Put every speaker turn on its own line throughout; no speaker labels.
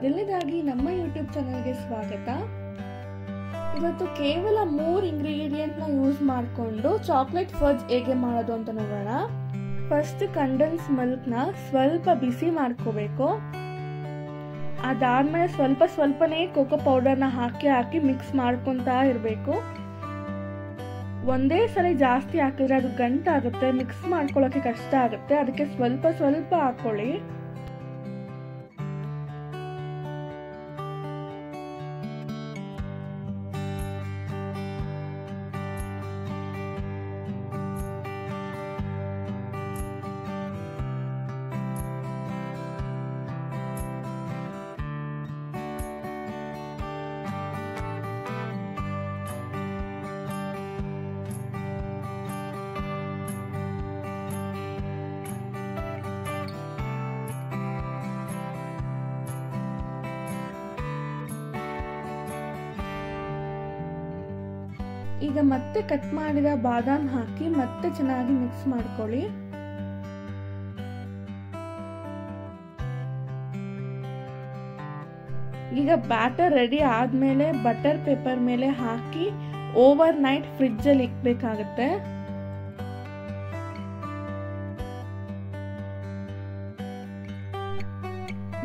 ಮೊದಲನೇದಾಗಿ ನಮ್ಮ ಯೂಟ್ಯೂಬ್ ಚಾನಲ್ಗೆ ಸ್ವಾಗತ. ಇವತ್ತು ಕೇವಲ 3 ಇಂಗ್ರೀಡಿಯೆಂಟ್ನ ಯೂಸ್ ಮಾಡಿಕೊಂಡು ಚಾಕ್ಲೇಟ್ ಫಜ್ ಹೇಗೆ ಮಾಡೋದು ಅಂತ ನೋಡೋಣ. ಫಸ್ಟ್ ಕಂಡೆನ್ಸ್ ಮಿಲ್ಕ್ನ ಸ್ವಲ್ಪ ಬಿಸಿ ಮಾಡ್ಕೋಬೇಕು. ಅದಾದ್ಮೇಲೆ ಸ್ವಲ್ಪನೇ ಕೋಕೋ ಪೌಡರ್ನ ಹಾಕಿ ಮಿಕ್ಸ್ ಮಾಡ್ಕೊತಾ ಇರಬೇಕು. ಒಂದೇ ಸಲ ಜಾಸ್ತಿ ಹಾಕಿದ್ರೆ ಅದು ಗಂಟಾಗುತ್ತೆ, ಮಿಕ್ಸ್ ಮಾಡ್ಕೊಳ್ಳೋಕೆ ಕಷ್ಟ ಆಗುತ್ತೆ. ಅದಕ್ಕೆ ಸ್ವಲ್ಪ ಹಾಕೊಳ್ಳಿ. ಈಗ ಮತ್ತೆ ಕಟ್ ಮಾಡಿದ ಬಾದಾಮ್ ಹಾಕಿ ಮತ್ತೆ ಚೆನ್ನಾಗಿ ಮಿಕ್ಸ್ ಮಾಡ್ಕೊಳ್ಳಿ. ಈಗ ಬ್ಯಾಟರ್ ರೆಡಿ ಆದ್ಮೇಲೆ ಬಟರ್ ಪೇಪರ್ ಮೇಲೆ ಹಾಕಿ ಓವರ್ ನೈಟ್ ಫ್ರಿಡ್ಜ್ ಅಲ್ಲಿ ಇಕ್ಬೇಕಾಗತ್ತೆ.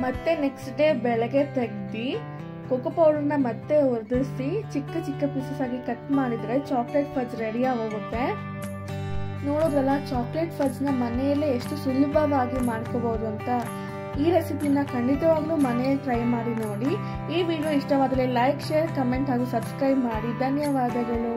ಮತ್ತೆ ನೆಕ್ಸ್ಟ್ ಡೇ ಬೆಳಗ್ಗೆ ತೆಗ್ದು ಕೋಕೋ ಪೌಡರ್ನ ಮತ್ತೆ ಒರೆಸಿ ಚಿಕ್ಕ ಪೀಸಸ್ ಆಗಿ ಕಟ್ ಮಾಡಿದ್ರೆ ಚಾಕ್ಲೇಟ್ ಫಜ್ ರೆಡಿ ಆಗೋಗುತ್ತೆ. ನೋಡೋದ್ರಲ್ಲ, ಚಾಕ್ಲೇಟ್ ಫಜ್ನ ಮನೆಯಲ್ಲೇ ಎಷ್ಟು ಸುಲಭವಾಗಿ ಮಾಡ್ಕೋಬಹುದು ಅಂತ. ಈ ರೆಸಿಪಿನ ಖಂಡಿತವಾಗ್ಲೂ ಮನೆಯಲ್ಲಿ ಟ್ರೈ ಮಾಡಿ ನೋಡಿ. ಈ ವಿಡಿಯೋ ಇಷ್ಟವಾದರೆ ಲೈಕ್, ಶೇರ್, ಕಮೆಂಟ್ ಹಾಗೂ ಸಬ್ಸ್ಕ್ರೈಬ್ ಮಾಡಿ. ಧನ್ಯವಾದಗಳು.